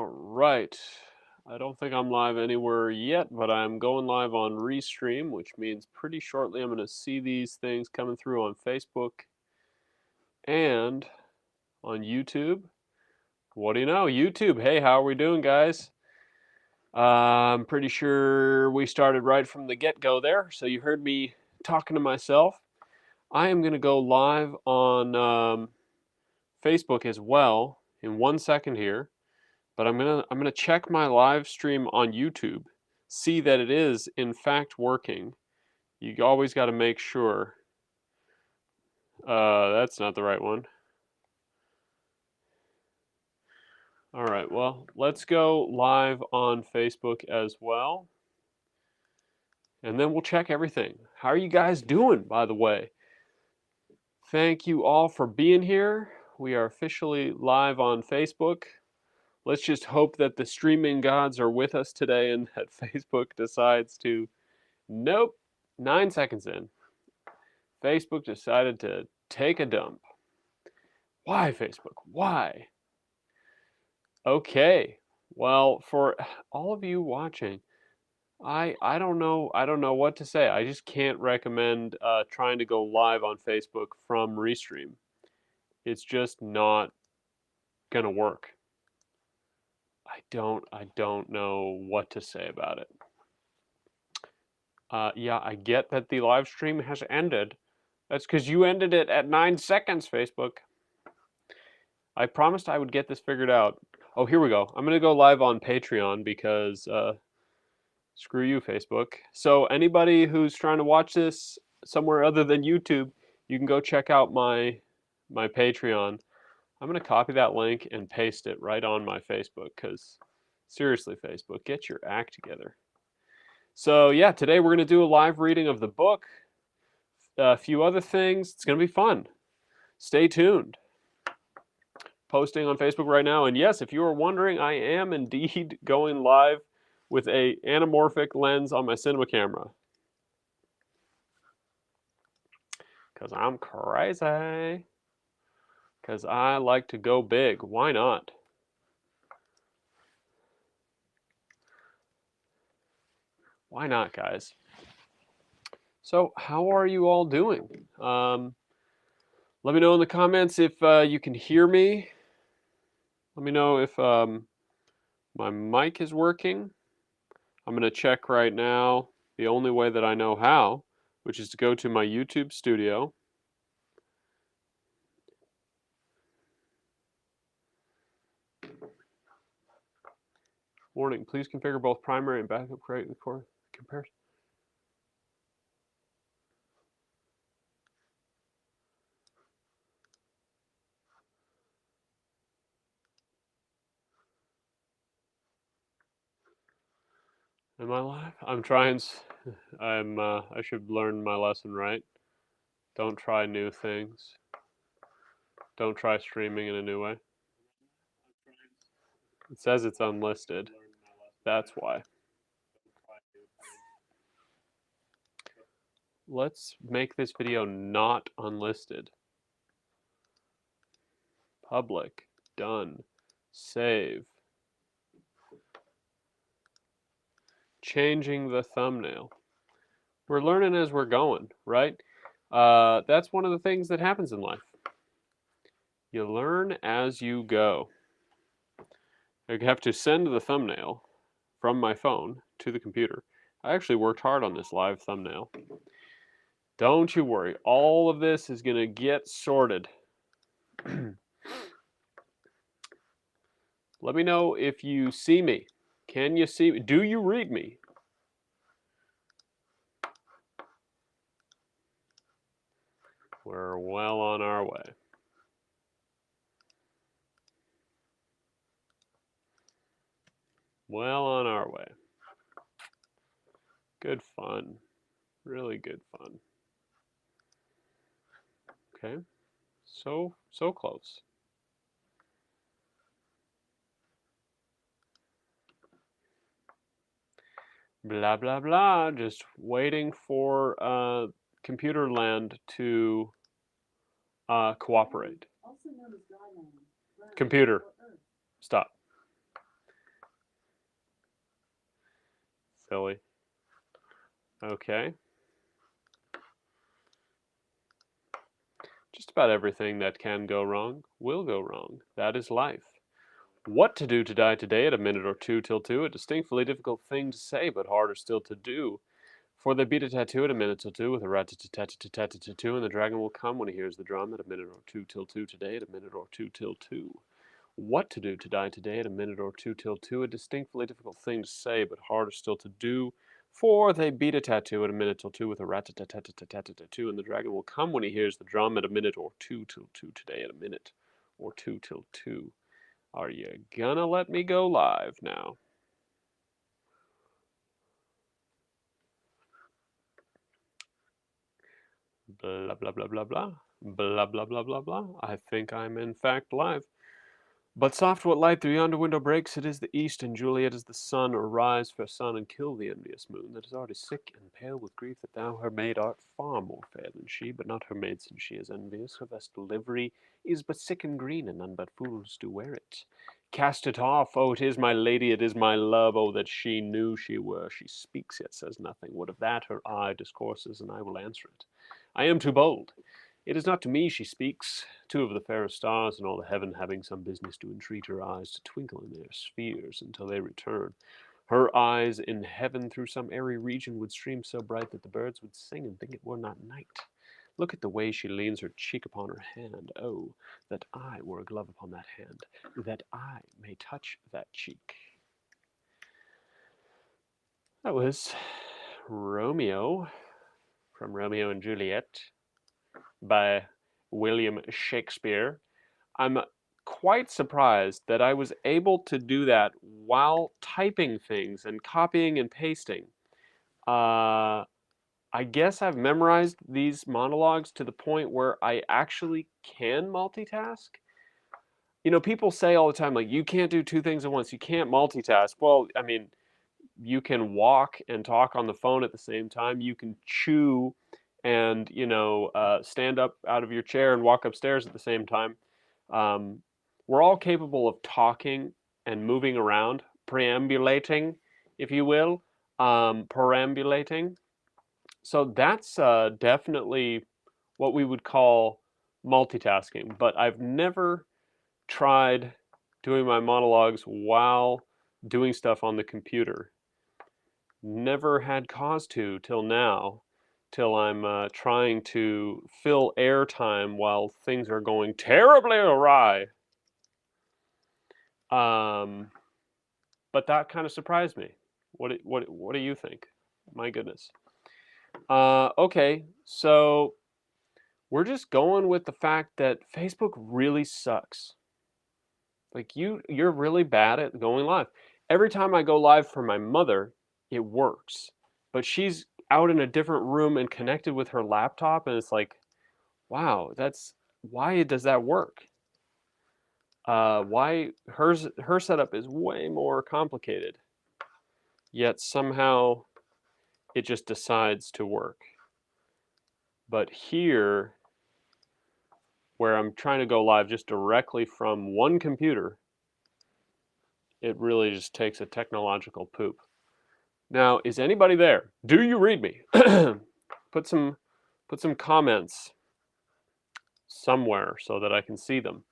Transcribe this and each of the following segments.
Right. I don't think I'm live anywhere yet, but I'm going live on Restream, which means pretty shortly I'm going to see these things coming through on Facebook and on YouTube. What do you know? YouTube. Hey, how are we doing, guys? I'm pretty sure we started right from the get-go there, so you heard me talking to myself. I am going to go live on Facebook as well in 1 second here. But I'm gonna check my live stream on YouTube, see that it is in fact working. You always got to make sure. That's not the right one. All right, well, let's go live on Facebook as well. And then we'll check everything. How are you guys doing, by the way? Thank you all for being here. We are officially live on Facebook. Let's just hope that the streaming gods are with us today and that Facebook decides to, nope, 9 seconds in. Facebook decided to take a dump. Why, Facebook? Why? Okay. Well, for all of you watching, I don't know what to say. I just can't recommend trying to go live on Facebook from Restream. It's just not gonna work. I don't know what to say about it. Yeah, I get that the live stream has ended. That's because you ended it at 9 seconds, Facebook. I promised I would get this figured out. Oh, here we go. I'm going to go live on Patreon because screw you, Facebook. So anybody who's trying to watch this somewhere other than YouTube, you can go check out my Patreon. I'm going to copy that link and paste it right on my Facebook because seriously, Facebook, get your act together. So yeah, today we're going to do a live reading of the book, a few other things. It's going to be fun. Stay tuned. Posting on Facebook right now. And yes, if you are wondering, I am indeed going live with a anamorphic lens on my cinema camera. Because I'm crazy. Because I like to go big. Why not? Why not, guys? So how are you all doing? Let me know in the comments if you can hear me. Let me know if my mic is working. I'm going to check right now the only way that I know how, which is to go to my YouTube studio. Warning, please configure both primary and backup create the core comparison. Am I live? I'm trying. I should learn my lesson, right? Don't try new things. Don't try streaming in a new way. It says it's unlisted. That's why. Let's make this video not unlisted. Public. Done. Save. Changing the thumbnail. We're learning as we're going, right? That's one of the things that happens in life. You learn as you go. I have to send the thumbnail from my phone to the computer. I actually worked hard on this live thumbnail. Don't you worry. All of this is going to get sorted. Let me know if you see me. Can you see me? Do you read me? We're well on our way. Well on our way. Good fun. Really good fun. Okay. So close. Blah, blah, blah. Just waiting for computer land to cooperate. Computer, stop. Silly. Okay. Just about everything that can go wrong will go wrong. That is life. What to do to die today at a minute or two till two, a distinctly difficult thing to say, but harder still to do. For they beat a tattoo at a minute till two with a rat-tat-tat-tat-tat-tat-tat-tat-tat, and the dragon will come when he hears the drum at a minute or two till two today at a minute or two till two. What to do to die today at a minute or two till two, a distinctly difficult thing to say, but harder still to do. For they beat a tattoo at a minute till two with a rat-tat-tat-tat-tat-tat-tat-tat, and the dragon will come when he hears the drum at a minute or two till two today at a minute or two till two. Are you gonna let me go live now? Blah, blah, blah, blah, blah. Blah, blah, blah, blah, blah. I think I'm in fact live. But soft what light through yonder window breaks, it is the east, and Juliet is the sun. Arise, fair sun, and kill the envious moon, that is already sick and pale with grief, that thou her maid art far more fair than she, but not her maid since she is envious. Her vestal livery is but sick and green, and none but fools do wear it. Cast it off, oh, it is my lady, it is my love, oh, that she knew she were. She speaks, yet says nothing. What of that? Her eye discourses, and I will answer it. I am too bold. It is not to me she speaks, two of the fairest stars in all the heaven having some business to entreat her eyes to twinkle in their spheres until they return. Her eyes in heaven through some airy region would stream so bright that the birds would sing and think it were not night. Look at the way she leans her cheek upon her hand. Oh, that I were a glove upon that hand, that I may touch that cheek. That was Romeo from Romeo and Juliet by William Shakespeare. I'm quite surprised that I was able to do that while typing things and copying and pasting. I guess I've memorized these monologues to the point where I actually can multitask. You know, people say all the time, like, you can't do two things at once. You can't multitask. Well, I mean, you can walk and talk on the phone at the same time. You can chew and, stand up out of your chair and walk upstairs at the same time. We're all capable of talking and moving around, perambulating, if you will, perambulating. So that's definitely what we would call multitasking. But I've never tried doing my monologues while doing stuff on the computer. Never had cause to till now, till I'm trying to fill airtime while things are going terribly awry. But that kind of surprised me. What do you think? My goodness. Okay, so we're just going with the fact that Facebook really sucks. Like you're really bad at going live. Every time I go live for my mother, it works. But she's out in a different room and connected with her laptop, and it's like, wow, why does that work? Why her setup is way more complicated, yet somehow it just decides to work. But here, where I'm trying to go live just directly from one computer, it really just takes a technological poop. Now, is anybody there? Do you read me? Put some comments somewhere so that I can see them.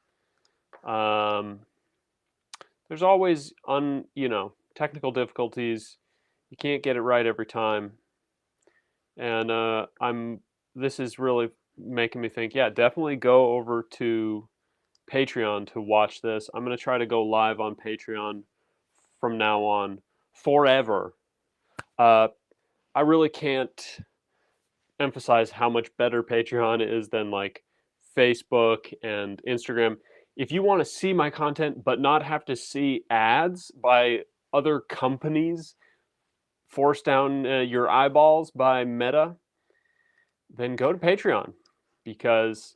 There's always technical difficulties. You can't get it right every time. And this is really making me think, yeah, definitely go over to Patreon to watch this. I'm going to try to go live on Patreon from now on forever. I really can't emphasize how much better Patreon is than like Facebook and Instagram. If you want to see my content but not have to see ads by other companies forced down your eyeballs by Meta, then go to Patreon, because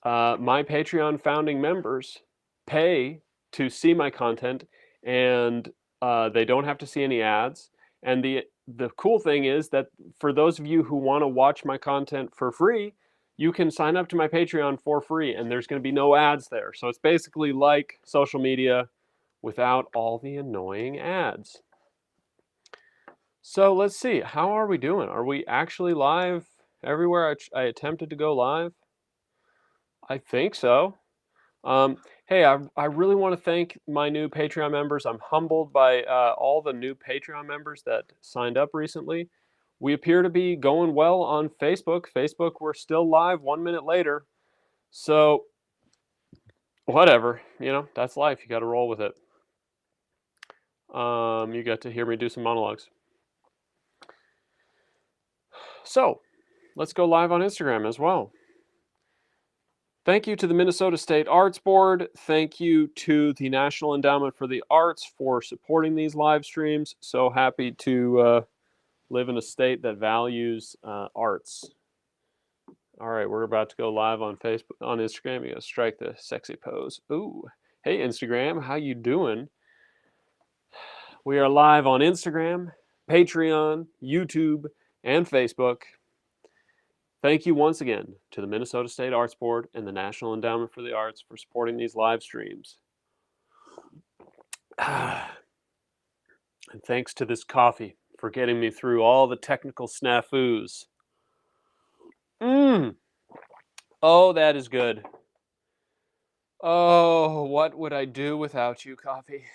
my Patreon founding members pay to see my content, and they don't have to see any ads. And the cool thing is that for those of you who want to watch my content for free, you can sign up to my Patreon for free, and there's going to be no ads there. So it's basically like social media without all the annoying ads. So let's see. How are we doing? Are we actually live everywhere I attempted to go live? I think so. Hey, I really want to thank my new Patreon members. I'm humbled by all the new Patreon members that signed up recently. We appear to be going well on Facebook. Facebook, we're still live 1 minute later. So, whatever, that's life. You got to roll with it. You got to hear me do some monologues. So, let's go live on Instagram as well. Thank you to the Minnesota State Arts Board. Thank you to the National Endowment for the Arts for supporting these live streams. So happy to live in a state that values arts. All right, we're about to go live on Facebook, on Instagram. You gotta strike the sexy pose. Ooh, hey Instagram, how you doing? We are live on Instagram, Patreon, YouTube, and Facebook. Thank you once again to the Minnesota State Arts Board and the National Endowment for the Arts for supporting these live streams. And thanks to this coffee for getting me through all the technical snafus. Oh, that is good. Oh, what would I do without you, coffee?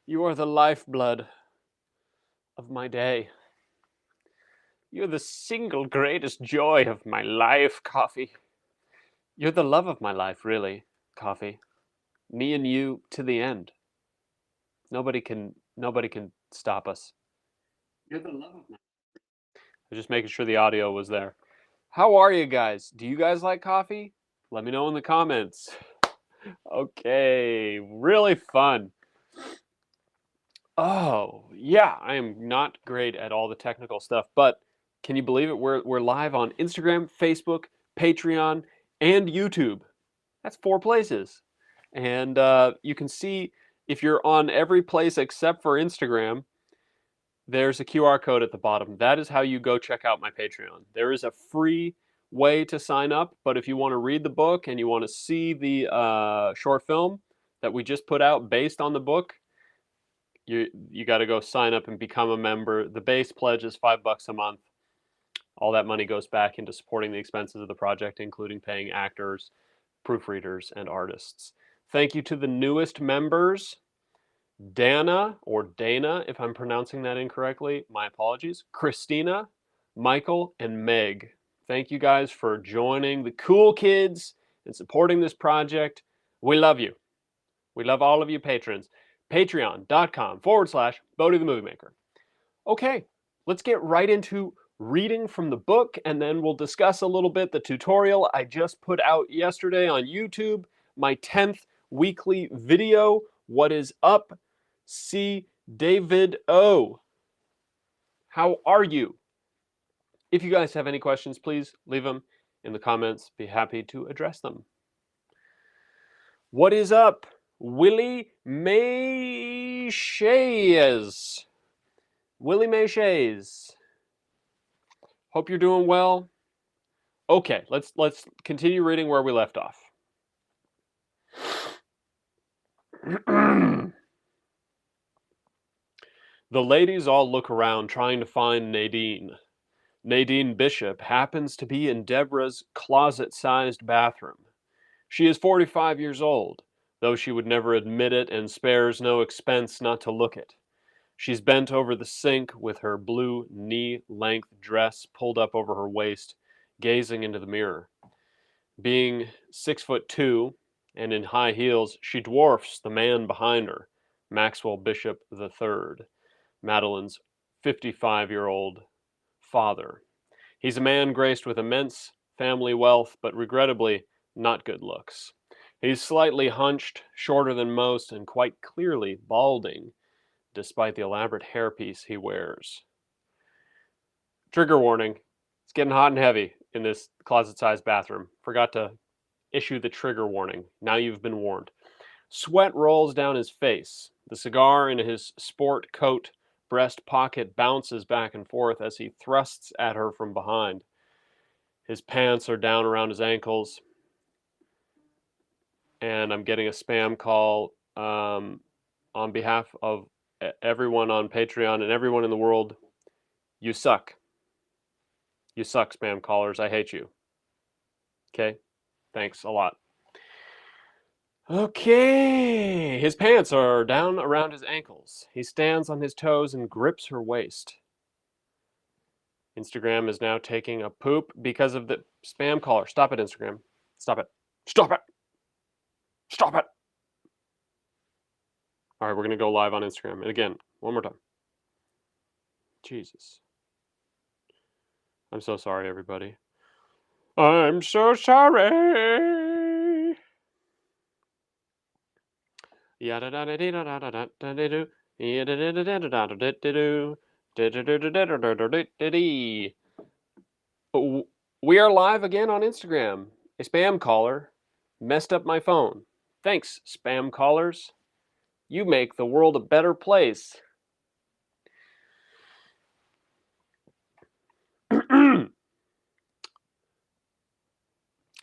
You are the lifeblood of my day. You're the single greatest joy of my life, coffee. You're the love of my life, really, coffee. Me and you to the end. Nobody can stop us. You're the love of my life. I was just making sure the audio was there. How are you guys? Do you guys like coffee? Let me know in the comments. Okay, really fun. Oh, yeah, I am not great at all the technical stuff, but can you believe it? We're live on Instagram, Facebook, Patreon, and YouTube. That's 4 places. And you can see if you're on every place except for Instagram, there's a QR code at the bottom. That is how you go check out my Patreon. There is a free way to sign up, but if you want to read the book and you want to see the short film that we just put out based on the book, you got to go sign up and become a member. The base pledge is $5 a month. All that money goes back into supporting the expenses of the project, including paying actors, proofreaders, and artists. Thank you to the newest members. Dana, or Dana, if I'm pronouncing that incorrectly, my apologies. Christina, Michael, and Meg. Thank you guys for joining the cool kids and supporting this project. We love you. We love all of you patrons. Patreon.com/Bodhi the Movie Maker. Okay, let's get right into reading from the book, and then we'll discuss a little bit the tutorial I just put out yesterday on YouTube, my 10th weekly video, What is Up? See David O. How are you? If you guys have any questions, please leave them in the comments. Be happy to address them. What is up? Willie Mayshays. Willie Mayshays. Hope you're doing well. Okay, let's continue reading where we left off. The ladies all look around trying to find Nadine. Nadine Bishop happens to be in Deborah's closet-sized bathroom. She is 45 years old, though she would never admit it and spares no expense not to look it. She's bent over the sink with her blue knee-length dress pulled up over her waist, gazing into the mirror. Being 6'2" and in high heels, she dwarfs the man behind her, Maxwell Bishop III, Madeline's 55-year-old father. He's a man graced with immense family wealth, but regrettably not good looks. He's slightly hunched, shorter than most, and quite clearly balding, despite the elaborate hairpiece he wears. Trigger warning. It's getting hot and heavy in this closet-sized bathroom. Forgot to issue the trigger warning. Now you've been warned. Sweat rolls down his face. The cigar in his sport coat breast pocket bounces back and forth as he thrusts at her from behind. His pants are down around his ankles. And I'm getting a spam call on behalf of everyone on Patreon and everyone in the world, you suck. You suck, spam callers. I hate you. Okay? Thanks a lot. Okay. His pants are down around his ankles. He stands on his toes and grips her waist. Instagram is now taking a poop because of the spam caller. Stop it, Instagram. Stop it. Stop it. Stop it. All right, we're going to go live on Instagram. And again, one more time. Jesus. I'm so sorry, everybody. I'm so sorry. We are live again on Instagram. A spam caller messed up my phone. Thanks, spam callers. You make the world a better place.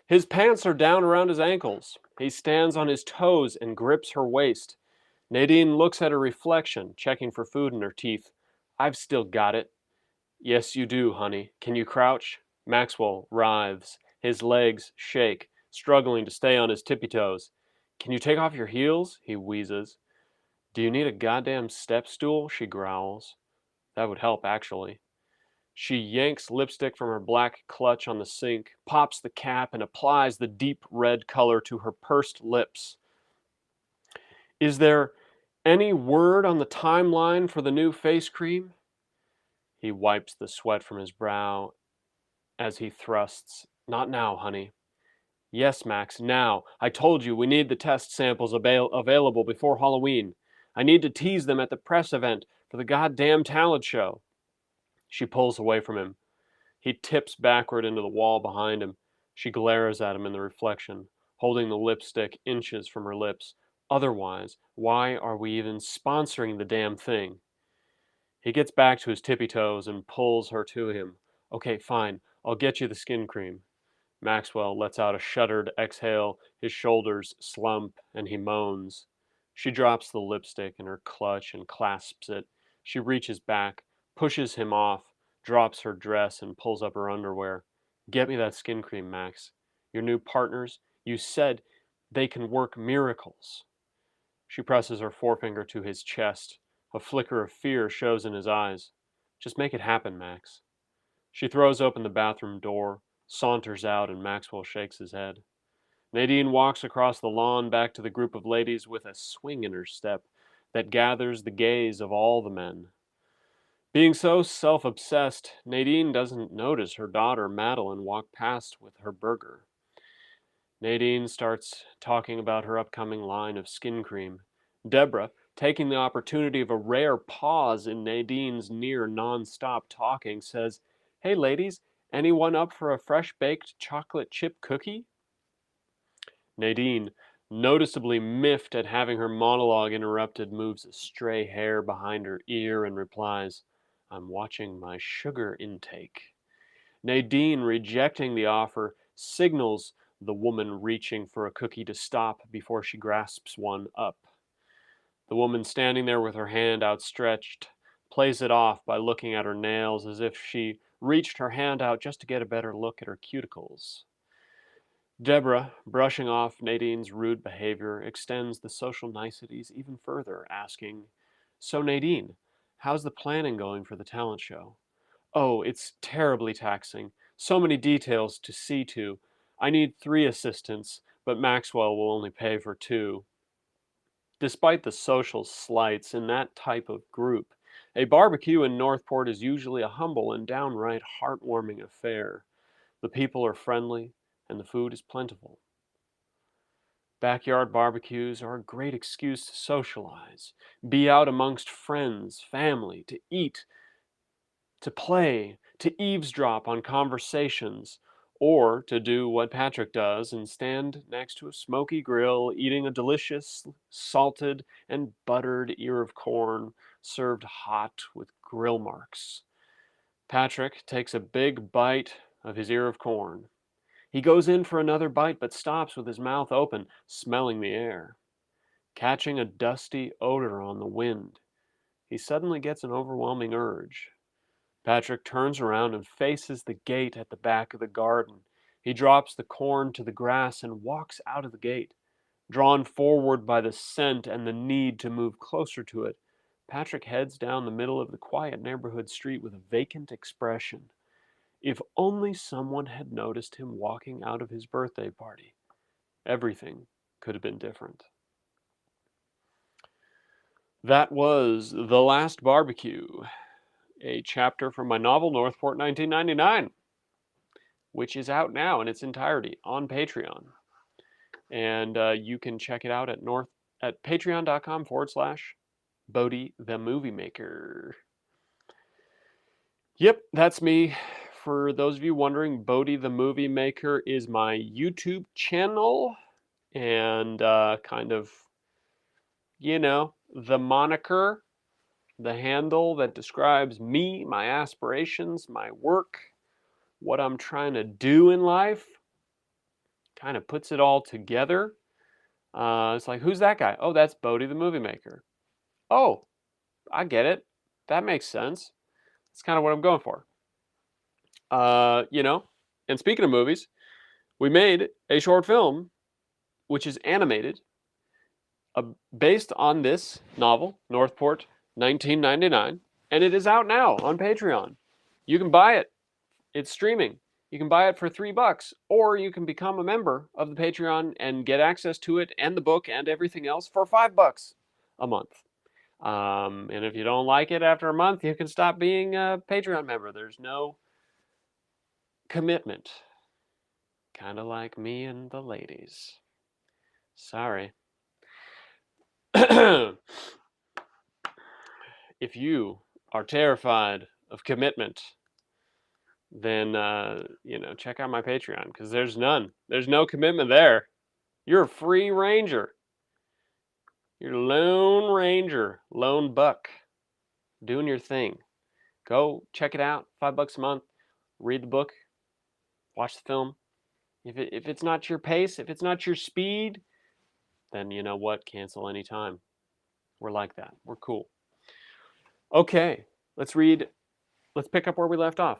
His pants are down around his ankles. He stands on his toes and grips her waist. Nadine looks at her reflection, checking for food in her teeth. I've still got it. Yes, you do, honey. Can you crouch? Maxwell writhes. His legs shake, struggling to stay on his tippy toes. Can you take off your heels? He wheezes. Do you need a goddamn step stool? She growls. That would help, actually. She yanks lipstick from her black clutch on the sink, pops the cap, and applies the deep red color to her pursed lips. Is there any word on the timeline for the new face cream? He wipes the sweat from his brow as he thrusts. Not now, honey. Yes, Max, now. I told you we need the test samples available before Halloween. I need to tease them at the press event for the goddamn talent show. She pulls away from him. He tips backward into the wall behind him. She glares at him in the reflection, holding the lipstick inches from her lips. Otherwise, why are we even sponsoring the damn thing? He gets back to his tippy toes and pulls her to him. Okay, fine. I'll get you the skin cream. Maxwell lets out a shuddered exhale. His shoulders slump and he moans. She drops the lipstick in her clutch and clasps it. She reaches back, pushes him off, drops her dress and pulls up her underwear. Get me that skin cream, Max. Your new partners, you said they can work miracles. She presses her forefinger to his chest. A flicker of fear shows in his eyes. Just make it happen, Max. She throws open the bathroom door, saunters out, and Maxwell shakes his head. Nadine walks across the lawn back to the group of ladies with a swing in her step that gathers the gaze of all the men. Being so self-obsessed, Nadine doesn't notice her daughter Madeline walk past with her burger. Nadine starts talking about her upcoming line of skin cream. Deborah, taking the opportunity of a rare pause in Nadine's near non-stop talking, says, Hey ladies, anyone up for a fresh-baked chocolate chip cookie? Nadine, noticeably miffed at having her monologue interrupted, moves a stray hair behind her ear and replies, I'm watching my sugar intake. Nadine, rejecting the offer, signals the woman reaching for a cookie to stop before she grasps one up. The woman standing there with her hand outstretched plays it off by looking at her nails as if she reached her hand out just to get a better look at her cuticles. Deborah, brushing off Nadine's rude behavior, extends the social niceties even further, asking, So Nadine, how's the planning going for the talent show? Oh, it's terribly taxing. So many details to see to. I need 3 assistants, but Maxwell will only pay for 2. Despite the social slights in that type of group, a barbecue in Northport is usually a humble and downright heartwarming affair. The people are friendly, and the food is plentiful. Backyard barbecues are a great excuse to socialize, be out amongst friends, family, to eat, to play, to eavesdrop on conversations, or to do what Patrick does and stand next to a smoky grill eating a delicious salted and buttered ear of corn served hot with grill marks. Patrick takes a big bite of his ear of corn. He goes in for another bite but stops with his mouth open, smelling the air, catching a dusty odor on the wind. he suddenly gets an overwhelming urge. Patrick turns around and faces the gate at the back of the garden. He drops the corn to the grass and walks out of the gate. Drawn forward by the scent and the need to move closer to it, Patrick heads down the middle of the quiet neighborhood street with a vacant expression. If only someone had noticed him walking out of his birthday party, everything could have been different. That was The Last Barbecue, a chapter from my novel North Port 1999, which is out now in its entirety on Patreon. And you can check it out at patreon.com/Bodhi the Movie Maker. Yep, that's me. For those of you wondering, Bodhi the Movie Maker is my YouTube channel, and kind of, the moniker, the handle that describes me, my aspirations, my work, what I'm trying to do in life, kind of puts it all together. It's like, who's that guy? Oh, that's Bodhi the Movie Maker. Oh, I get it. That makes sense. That's kind of what I'm going for. And speaking of movies, we made a short film which is animated based on this novel, North Port 1999, and it is out now on Patreon. You can buy it. It's streaming. You can buy it for $3, or you can become a member of the Patreon and get access to it and the book and everything else for $5 a month. And if you don't like it after a month, you can stop being a Patreon member. There's no commitment. Kind of like me and the ladies. Sorry. If you are terrified of commitment, then, check out my Patreon, because there's none. There's no commitment there. You're a free ranger. You're Lone Ranger, lone buck, doing your thing. Go check it out. $5 a month. Read the book. Watch the film. If it's not your pace, if it's not your speed, then you know what? Cancel anytime. We're like that. We're cool. Okay, let's pick up where we left off.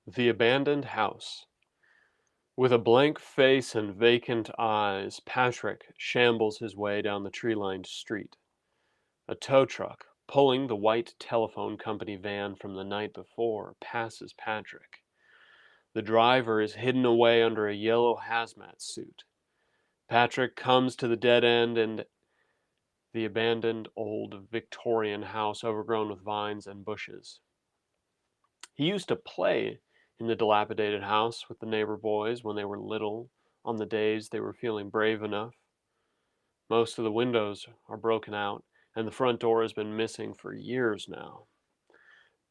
The abandoned house. With a blank face and vacant eyes, Patrick shambles his way down the tree-lined street. A tow truck, pulling the white telephone company van from the night before, passes Patrick. The driver is hidden away under a yellow hazmat suit. Patrick comes to the dead end and the abandoned old Victorian house overgrown with vines and bushes. He used to play in the dilapidated house with the neighbor boys when they were little, on the days they were feeling brave enough. Most of the windows are broken out, and the front door has been missing for years now.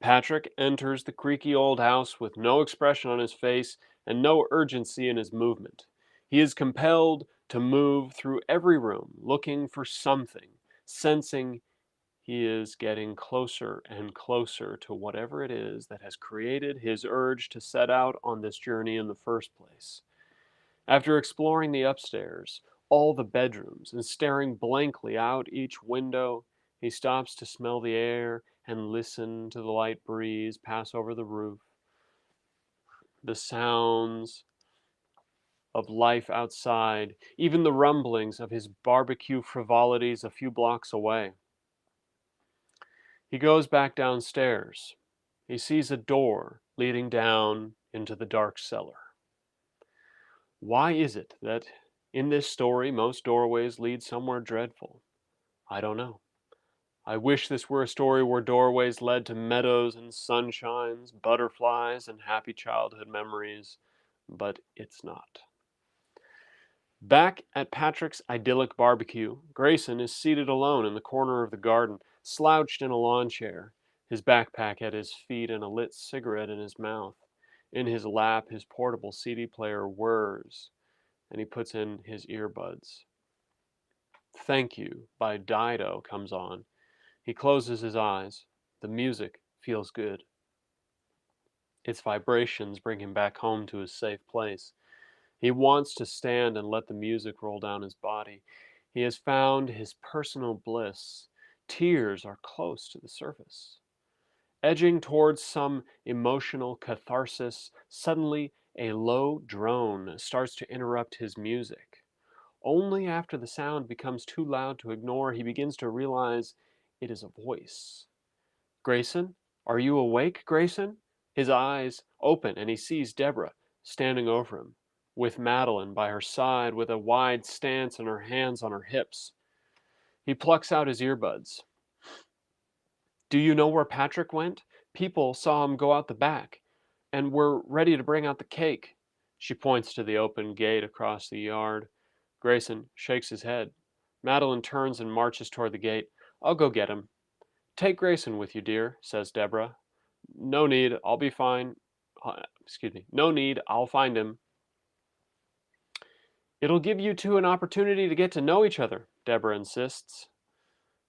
Patrick enters the creaky old house with no expression on his face and no urgency in his movement. He is compelled to move through every room, looking for something, sensing he is getting closer and closer to whatever it is that has created his urge to set out on this journey in the first place. After exploring the upstairs, all the bedrooms, and staring blankly out each window, he stops to smell the air and listen to the light breeze pass over the roof. The sounds of life outside, even the rumblings of his barbecue frivolities a few blocks away. He goes back downstairs. He sees a door leading down into the dark cellar. Why is it that in this story most doorways lead somewhere dreadful? I don't know. I wish this were a story where doorways led to meadows and sunshines, butterflies and happy childhood memories, but it's not. Back at Patrick's idyllic barbecue, Grayson is seated alone in the corner of the garden, slouched in a lawn chair, his backpack at his feet and a lit cigarette in his mouth. In his lap, his portable CD player whirs, and he puts in his earbuds. Thank You by Dido comes on. He closes his eyes. The music feels good. Its vibrations bring him back home to his safe place. He wants to stand and let the music roll down his body. He has found his personal bliss. Tears are close to the surface. Edging towards some emotional catharsis, suddenly a low drone starts to interrupt his music. Only after the sound becomes too loud to ignore, he begins to realize it is a voice. Grayson? Are you awake, Grayson? His eyes open and he sees Deborah standing over him, with Madeline by her side with a wide stance and her hands on her hips. He plucks out his earbuds. Do you know where Patrick went? People saw him go out the back, and we're ready to bring out the cake. She points to the open gate across the yard. Grayson shakes his head. Madeline turns and marches toward the gate. I'll go get him. Take Grayson with you, dear, says Deborah. No need, I'll be fine. No need, I'll find him. It'll give you two an opportunity to get to know each other, Deborah insists.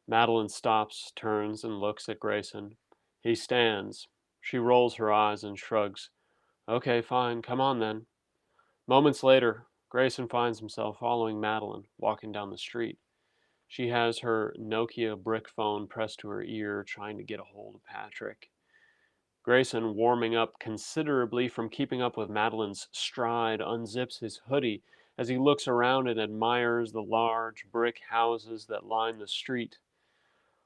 Madeline stops, turns, and looks at Grayson. He stands. She rolls her eyes and shrugs. Okay, fine, come on then. Moments later, Grayson finds himself following Madeline, walking down the street. She has her Nokia brick phone pressed to her ear, trying to get a hold of Patrick. Grayson, warming up considerably from keeping up with Madeline's stride, unzips his hoodie as he looks around and admires the large brick houses that line the street.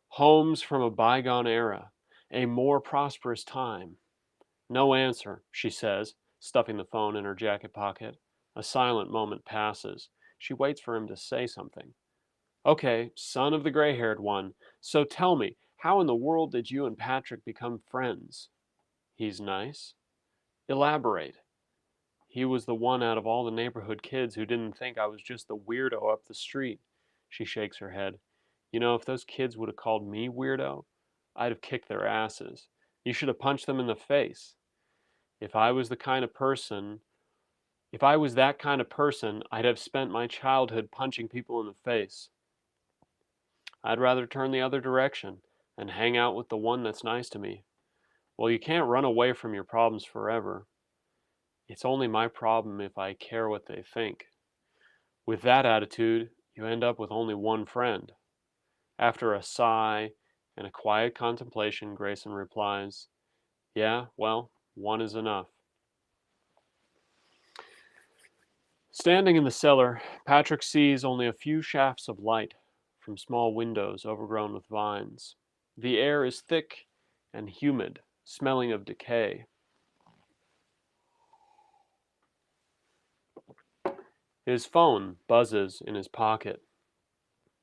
Homes from a bygone era, a more prosperous time. No answer, she says, stuffing the phone in her jacket pocket. A silent moment passes. She waits for him to say something. Okay, son of the gray-haired one, so tell me, how in the world did you and Patrick become friends? He's nice. Elaborate. He was the one out of all the neighborhood kids who didn't think I was just the weirdo up the street. She shakes her head. You know, if those kids would have called me weirdo, I'd have kicked their asses. You should have punched them in the face. If I was that kind of person, I'd have spent my childhood punching people in the face. I'd rather turn the other direction and hang out with the one that's nice to me. Well, you can't run away from your problems forever. It's only my problem if I care what they think. With that attitude, you end up with only one friend. After a sigh and a quiet contemplation, Grayson replies, Yeah, well, one is enough. Standing in the cellar, Patrick sees only a few shafts of light from small windows overgrown with vines. The air is thick and humid, smelling of decay. His phone buzzes in his pocket.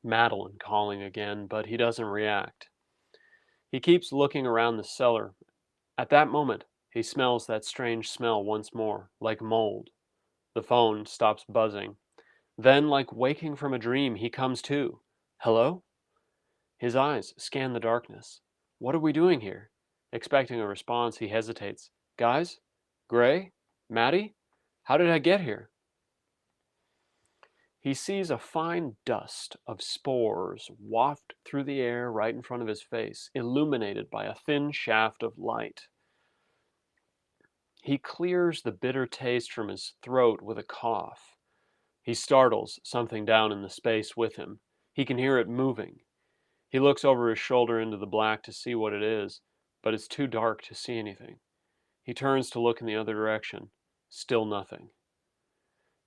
Madeline calling again, but he doesn't react. He keeps looking around the cellar. At that moment, he smells that strange smell once more, like mold. The phone stops buzzing. Then, like waking from a dream, he comes to. Hello? His eyes scan the darkness. What are we doing here? Expecting a response, he hesitates. Guys? Gray? Maddie? How did I get here? He sees a fine dust of spores waft through the air right in front of his face, illuminated by a thin shaft of light. He clears the bitter taste from his throat with a cough. He startles something down in the space with him. He can hear it moving. He looks over his shoulder into the black to see what it is, but it's too dark to see anything. He turns to look in the other direction. Still nothing.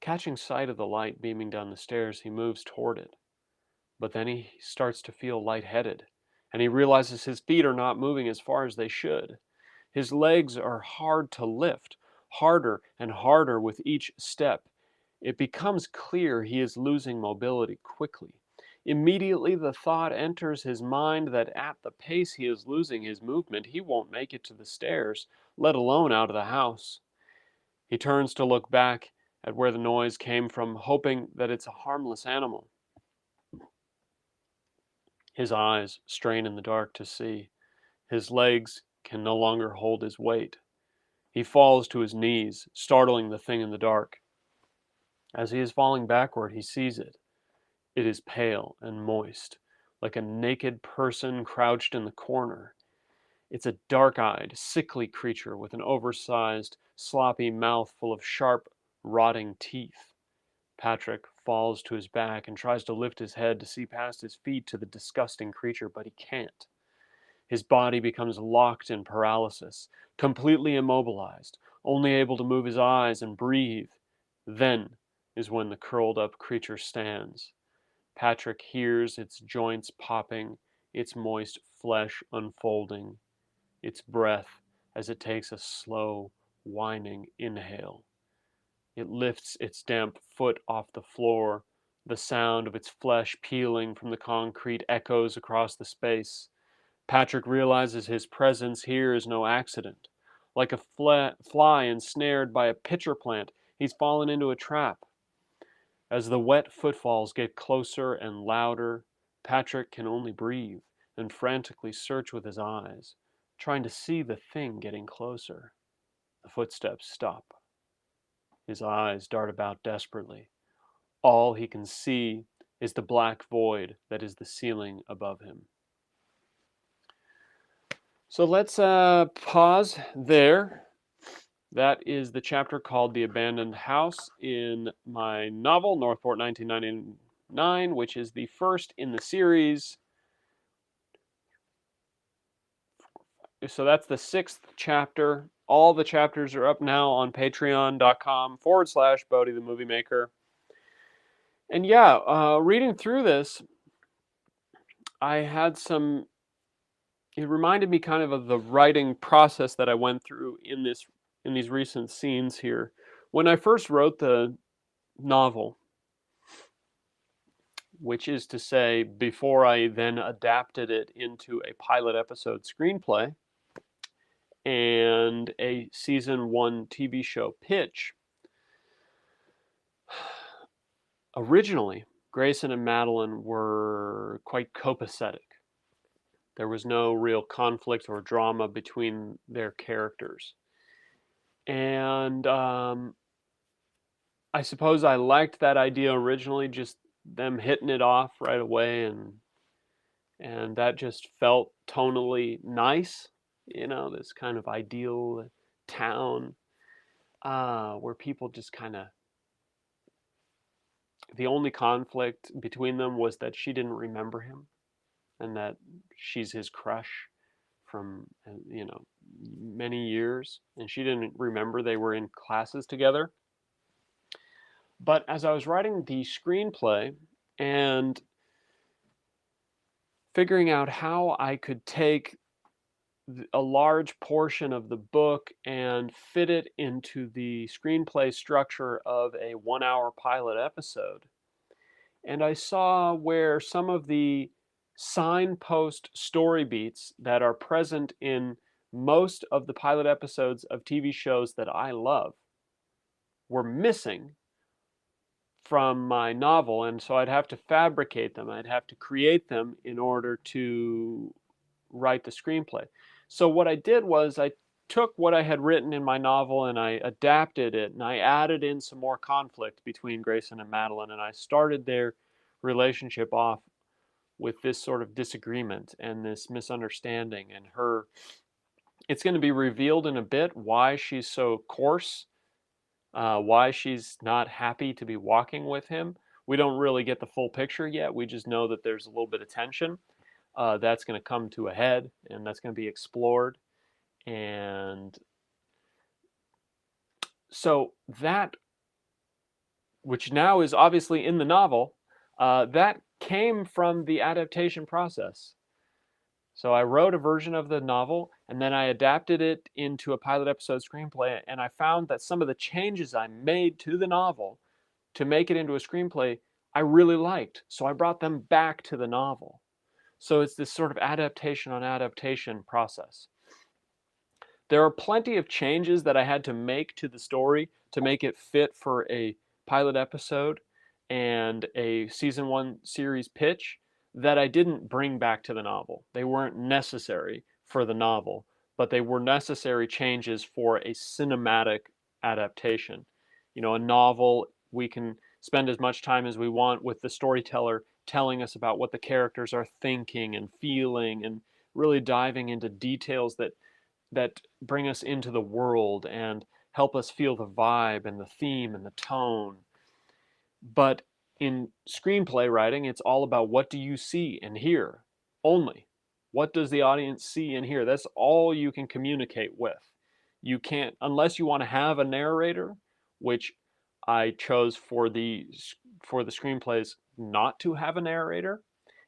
Catching sight of the light beaming down the stairs, he moves toward it. But then he starts to feel lightheaded, and he realizes his feet are not moving as far as they should. His legs are hard to lift, harder and harder with each step. It becomes clear he is losing mobility quickly. Immediately the thought enters his mind that at the pace he is losing his movement, he won't make it to the stairs, let alone out of the house. He turns to look back at where the noise came from, hoping that it's a harmless animal. His eyes strain in the dark to see. His legs can no longer hold his weight. He falls to his knees, startling the thing in the dark. As he is falling backward, he sees it. It is pale and moist, like a naked person crouched in the corner. It's a dark-eyed, sickly creature with an oversized, sloppy mouth full of sharp, rotting teeth. Patrick falls to his back and tries to lift his head to see past his feet to the disgusting creature, but he can't. His body becomes locked in paralysis, completely immobilized, only able to move his eyes and breathe. Then is when the curled-up creature stands. Patrick hears its joints popping, its moist flesh unfolding, its breath as it takes a slow, whining inhale. It lifts its damp foot off the floor. The sound of its flesh peeling from the concrete echoes across the space. Patrick realizes his presence here is no accident. Like a fly ensnared by a pitcher plant, he's fallen into a trap. As the wet footfalls get closer and louder, Patrick can only breathe and frantically search with his eyes, trying to see the thing getting closer. The footsteps stop. His eyes dart about desperately. All he can see is the black void that is the ceiling above him. So let's pause there. That is the chapter called The Abandoned House in my novel, North Port 1999, which is the first in the series. So that's the 6th chapter. All the chapters are up now on patreon.com/Bodhi the Movie Maker. And yeah, reading through this, I had some, it reminded me kind of the writing process that I went through in these recent scenes here. When I first wrote the novel, which is to say before I then adapted it into a pilot episode screenplay and a season 1 TV show pitch, originally Grayson and Madeline were quite copacetic. There was no real conflict or drama between their characters. And I suppose I liked that idea originally, just them hitting it off right away, and that just felt tonally nice, this kind of ideal town where people just kind of, the only conflict between them was that she didn't remember him and that she's his crush from many years, and she didn't remember they were in classes together. But as I was writing the screenplay and figuring out how I could take a large portion of the book and fit it into the screenplay structure of a 1-hour pilot episode, and I saw where some of the signpost story beats that are present in most of the pilot episodes of TV shows that I love were missing from my novel, and so I'd have to fabricate them. I'd have to create them in order to write the screenplay. So what I did was I took what I had written in my novel and I adapted it, and I added in some more conflict between Grayson and Madeline, and I started their relationship off with this sort of disagreement and this misunderstanding, and it's going to be revealed in a bit why she's so coarse, why she's not happy to be walking with him. We don't really get the full picture yet. We just know that there's a little bit of tension. That's going to come to a head, and that's going to be explored. And so that, which now is obviously in the novel, that came from the adaptation process. So I wrote a version of the novel, and then I adapted it into a pilot episode screenplay, and I found that some of the changes I made to the novel to make it into a screenplay, I really liked. So I brought them back to the novel. So it's this sort of adaptation on adaptation process. There are plenty of changes that I had to make to the story to make it fit for a pilot episode and a season 1 series pitch that I didn't bring back to the novel. They weren't necessary for the novel, but they were necessary changes for a cinematic adaptation. A novel, we can spend as much time as we want with the storyteller telling us about what the characters are thinking and feeling and really diving into details that bring us into the world and help us feel the vibe and the theme and the tone. But in screenplay writing, it's all about what do you see and hear only. What does the audience see and hear? That's all you can communicate with. You can't, unless you want to have a narrator, which I chose for the screenplays not to have a narrator.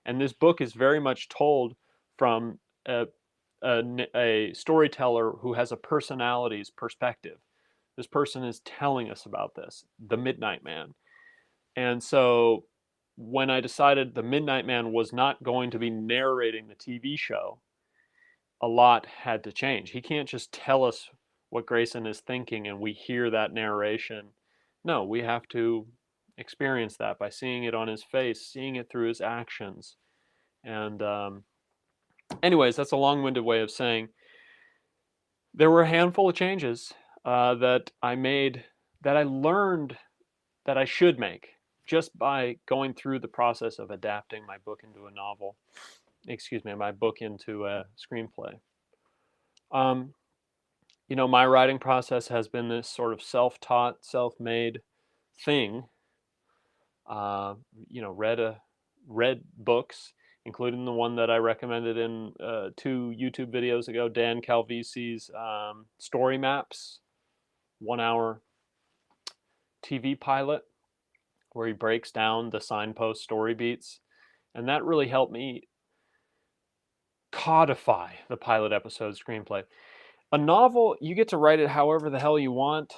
And this book is very much told from a storyteller who has a personality's perspective. This person is telling us about this, the Midnight Man. And so when I decided the Midnight Man was not going to be narrating the TV show, a lot had to change. He can't just tell us what Grayson is thinking and we hear that narration. No, we have to experience that by seeing it on his face, seeing it through his actions. And anyways, that's a long-winded way of saying there were a handful of changes that I made, that I learned that I should make just by going through the process of adapting my book into a novel. Excuse me, my book into a screenplay. You know, my writing process has been this sort of self-taught, self-made thing. You know, read books, including the one that I recommended in 2 YouTube videos ago, Dan Calvisi's Story Maps, 1-hour TV pilot, where he breaks down the signpost story beats. And that really helped me codify the pilot episode screenplay. A novel, you get to write it however the hell you want.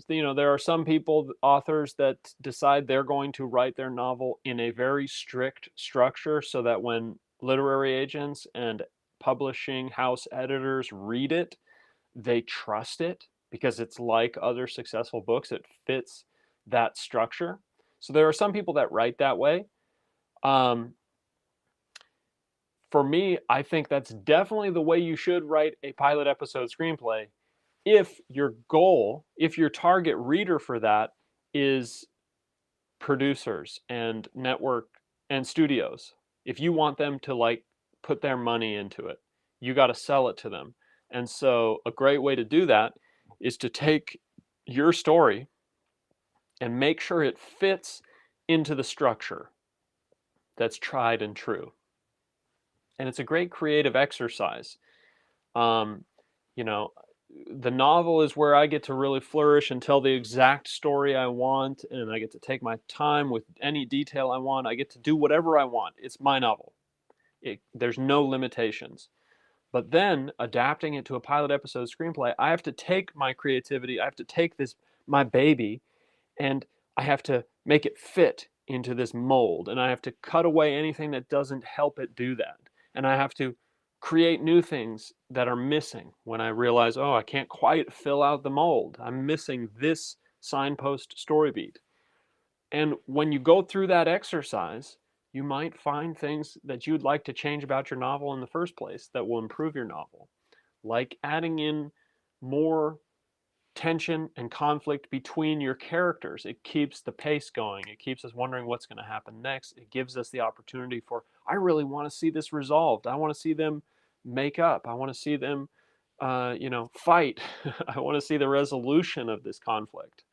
You know, there are some people, authors, that decide they're going to write their novel in a very strict structure so that when literary agents and publishing house editors read it, they trust it because it's like other successful books. It fits that structure. So there are some people that write that way. For me, I think that's definitely the way you should write a pilot episode screenplay if your goal, if your target reader for that is producers and network and studios. If you want them to like put their money into it, you got to sell it to them. And so a great way to do that is to take your story and make sure it fits into the structure that's tried and true. And it's a great creative exercise. You know, the novel is where I get to really flourish and tell the exact story I want, and I get to take my time with any detail I want. I get to do whatever I want. It's my novel. There's no limitations. But then adapting it to a pilot episode screenplay, I have to take my creativity, I have to take this, my baby, and I have to make it fit into this mold, and I have to cut away anything that doesn't help it do that. And I have to create new things that are missing when I realize, oh, I can't quite fill out the mold. I'm missing this signpost story beat. And when you go through that exercise, you might find things that you'd like to change about your novel in the first place that will improve your novel, like adding in more tension and conflict between your characters. It keeps the pace going. It keeps us wondering what's going to happen next. It gives us the opportunity for, I really want to see this resolved. I want to see them make up. I want to see them, you know, fight. I want to see the resolution of this conflict.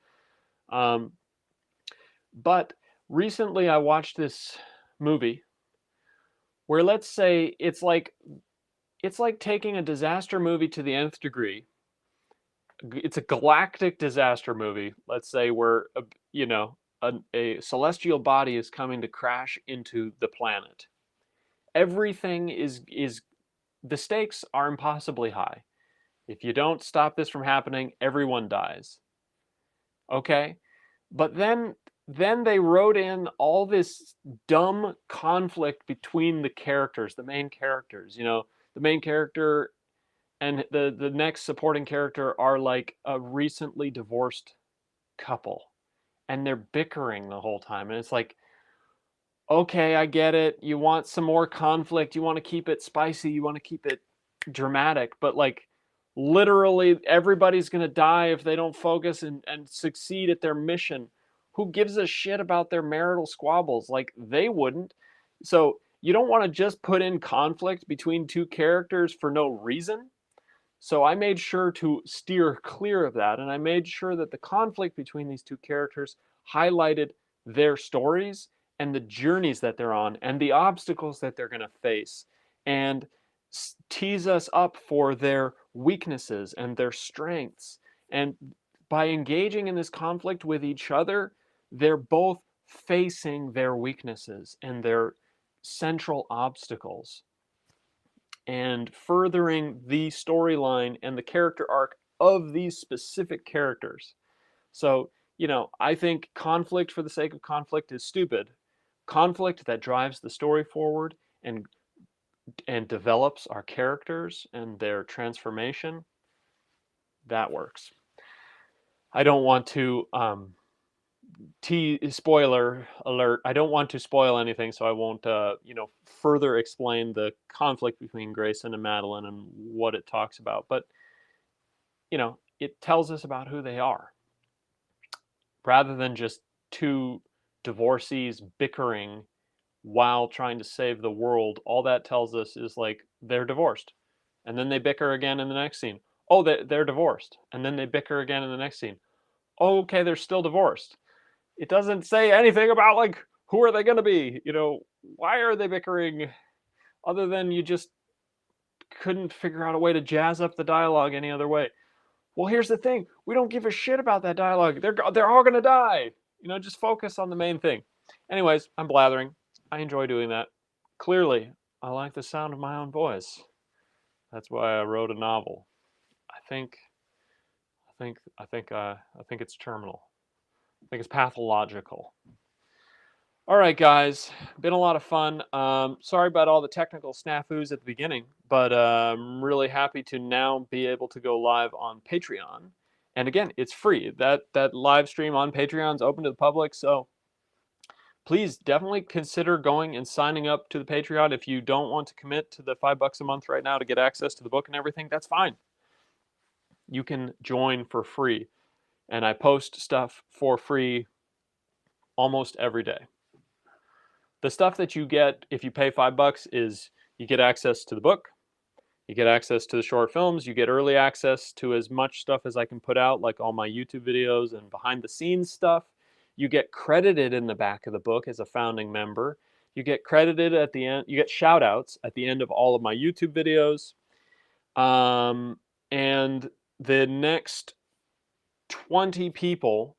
But recently I watched this movie where, let's say, it's like taking a disaster movie to the nth degree. It's a galactic disaster movie, let's say, where you know, a celestial body is coming to crash into the planet. Everything is the stakes are impossibly high. If you don't stop this from happening, everyone dies. Okay? But then they wrote in all this dumb conflict between the characters, the main characters. You know, the main character and the next supporting character are like a recently divorced couple, and they're bickering the whole time. And it's like, okay, I get it. You want some more conflict. You want to keep it spicy. You want to keep it dramatic. But like, literally, everybody's going to die if they don't focus and succeed at their mission. Who gives a shit about their marital squabbles? Like, they wouldn't. So you don't want to just put in conflict between two characters for no reason. So I made sure to steer clear of that, and I made sure that the conflict between these two characters highlighted their stories and the journeys that they're on and the obstacles that they're going to face, and tease us up for their weaknesses and their strengths. And by engaging in this conflict with each other, they're both facing their weaknesses and their central obstacles and furthering the storyline and the character arc of these specific characters. So, you know, I think conflict for the sake of conflict is stupid. Conflict that drives the story forward and develops our characters and their transformation, that works. I don't want to spoiler alert. I don't want to spoil anything, so I won't, you know, further explain the conflict between Grayson and Madeline and what it talks about. But, you know, it tells us about who they are, rather than just two divorcees bickering while trying to save the world. All that tells us is like they're divorced, and then they bicker again in the next scene. Oh, they're divorced, and then they bicker again in the next scene. Oh, okay, they're still divorced. It doesn't say anything about, like, who are they going to be? You know, why are they bickering? Other than you just couldn't figure out a way to jazz up the dialogue any other way. Well, here's the thing. We don't give a shit about that dialogue. They're all going to die. You know, just focus on the main thing. Anyways, I'm blathering. I enjoy doing that. Clearly, I like the sound of my own voice. That's why I wrote a novel. I think it's terminal. I think it's pathological. All right, guys, been a lot of fun. Sorry about all the technical snafus at the beginning, but I'm really happy to now be able to go live on Patreon. And again, it's free. That live stream on Patreon is open to the public, so please definitely consider going and signing up to the Patreon. If you don't want to commit to the $5 a month right now to get access to the book and everything, that's fine. You can join for free. And I post stuff for free almost every day. The stuff that you get if you pay $5 is you get access to the book, you get access to the short films, you get early access to as much stuff as I can put out, like all my YouTube videos and behind the scenes stuff. You get credited in the back of the book as a founding member. You get credited at the end, you get shout outs at the end of all of my YouTube videos. And the next 20 people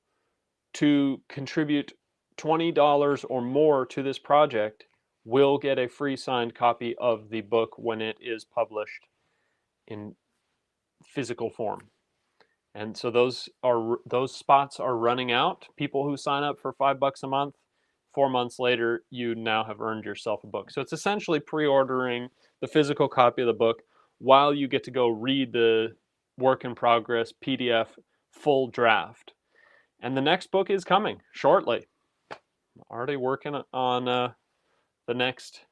to contribute $20 or more to this project will get a free signed copy of the book when it is published in physical form. And so those spots are running out. People who sign up for $5 a month, 4 months later, you now have earned yourself a book. So it's essentially pre-ordering the physical copy of the book while you get to go read the work in progress PDF full draft. And the next book is coming shortly. I'm already working on the next.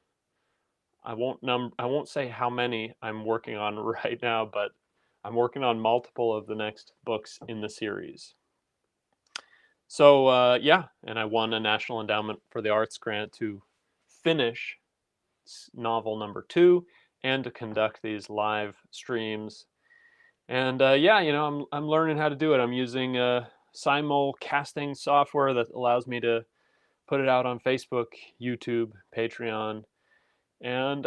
I won't say how many I'm working on right now, but I'm working on multiple of the next books in the series. So yeah, and I won a National Endowment for the Arts grant to finish novel number 2 and to conduct these live streams. And yeah, you know, I'm learning how to do it. I'm using simulcasting software that allows me to put it out on Facebook, YouTube, Patreon. And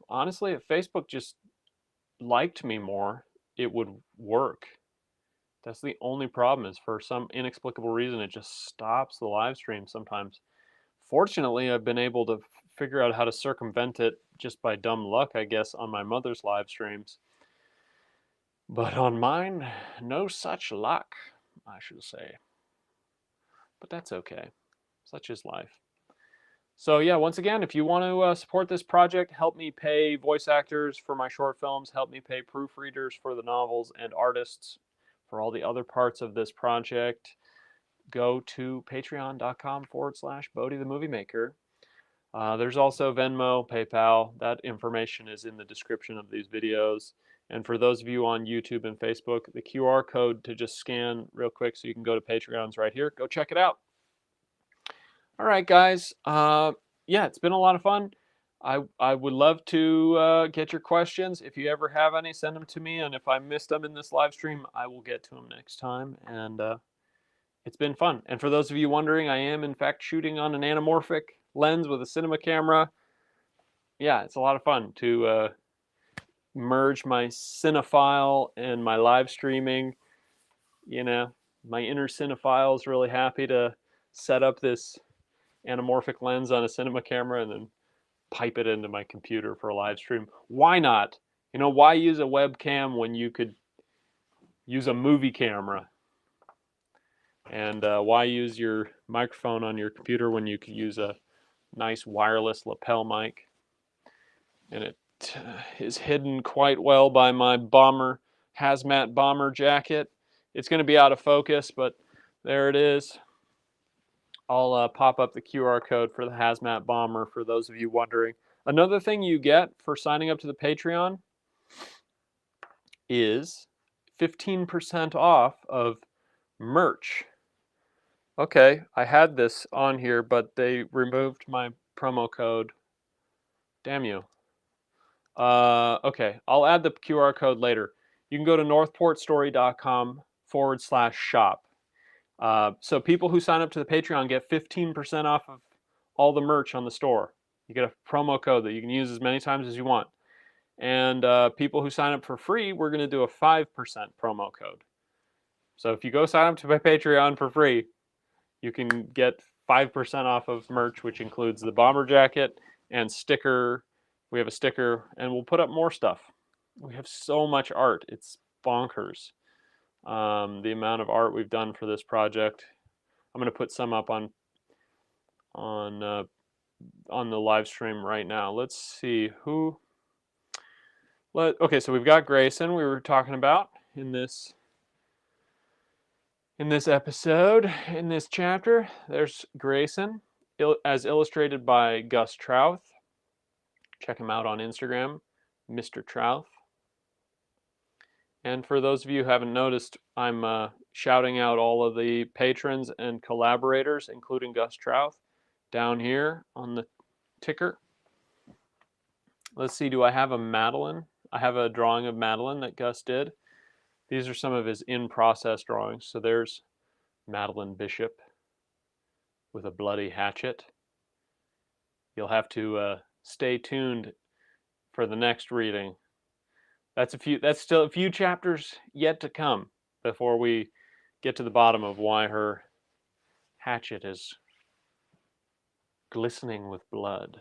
honestly, if Facebook just liked me more, it would work. That's the only problem, is for some inexplicable reason it just stops the live stream sometimes. Fortunately, I've been able to figure out how to circumvent it just by dumb luck, I guess, on my mother's live streams. But on mine, no such luck, I should say. But that's okay. Such is life. So yeah, once again, if you want to support this project, help me pay voice actors for my short films, help me pay proofreaders for the novels, and artists for all the other parts of this project, go to patreon.com/Bodhi the Movie Maker. There's also Venmo, PayPal. That information is in the description of these videos. And for those of you on YouTube and Facebook, the QR code to just scan real quick so you can go to Patreon's right here. Go check it out. All right, guys. Yeah, it's been a lot of fun. I would love to get your questions. If you ever have any, send them to me. And if I missed them in this live stream, I will get to them next time. And it's been fun. And for those of you wondering, I am in fact shooting on an anamorphic lens with a cinema camera. Yeah, it's a lot of fun to merge my cinephile and my live streaming. You know, my inner cinephile is really happy to set up this anamorphic lens on a cinema camera and then pipe it into my computer for a live stream. Why not? You know, why use a webcam when you could use a movie camera? And why use your microphone on your computer when you could use a nice wireless lapel mic? And it is hidden quite well by my hazmat bomber jacket. It's going to be out of focus, but there it is. I'll pop up the QR code for the hazmat bomber for those of you wondering. Another thing you get for signing up to the Patreon is 15% off of merch. Okay, I had this on here, but they removed my promo code. Damn you. Okay, I'll add the QR code later. You can go to northportstory.com/shop. So people who sign up to the Patreon get 15% off of all the merch on the store. You get a promo code that you can use as many times as you want. And people who sign up for free, we're going to do a 5% promo code. So if you go sign up to my Patreon for free, you can get 5% off of merch, which includes the bomber jacket and sticker. We have a sticker, and we'll put up more stuff. We have so much art. It's bonkers. The amount of art we've done for this project. I'm going to put some up on the live stream right now. Let's see who. Okay, so we've got Grayson. We were talking about in this episode, in this chapter. There's Grayson, as illustrated by Gus Trouth. Check him out on Instagram, Mr. Trouth. And for those of you who haven't noticed, I'm shouting out all of the patrons and collaborators, including Gus Trouth, down here on the ticker. Let's see, do I have a Madeline? I have a drawing of Madeline that Gus did. These are some of his in-process drawings. So there's Madeline Bishop with a bloody hatchet. You'll have to stay tuned for the next reading. That's still a few chapters yet to come before we get to the bottom of why her hatchet is glistening with blood.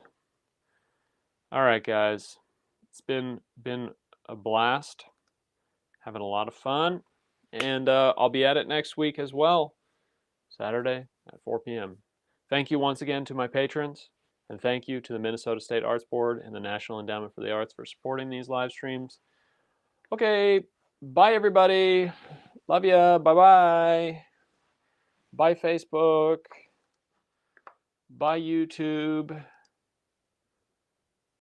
All right, guys, it's been a blast, having a lot of fun, and I'll be at it next week as well, Saturday at 4 p.m. Thank you once again to my patrons, and thank you to the Minnesota State Arts Board and the National Endowment for the Arts for supporting these live streams. Okay, bye everybody. Love ya. Bye-bye. Bye Facebook. Bye YouTube.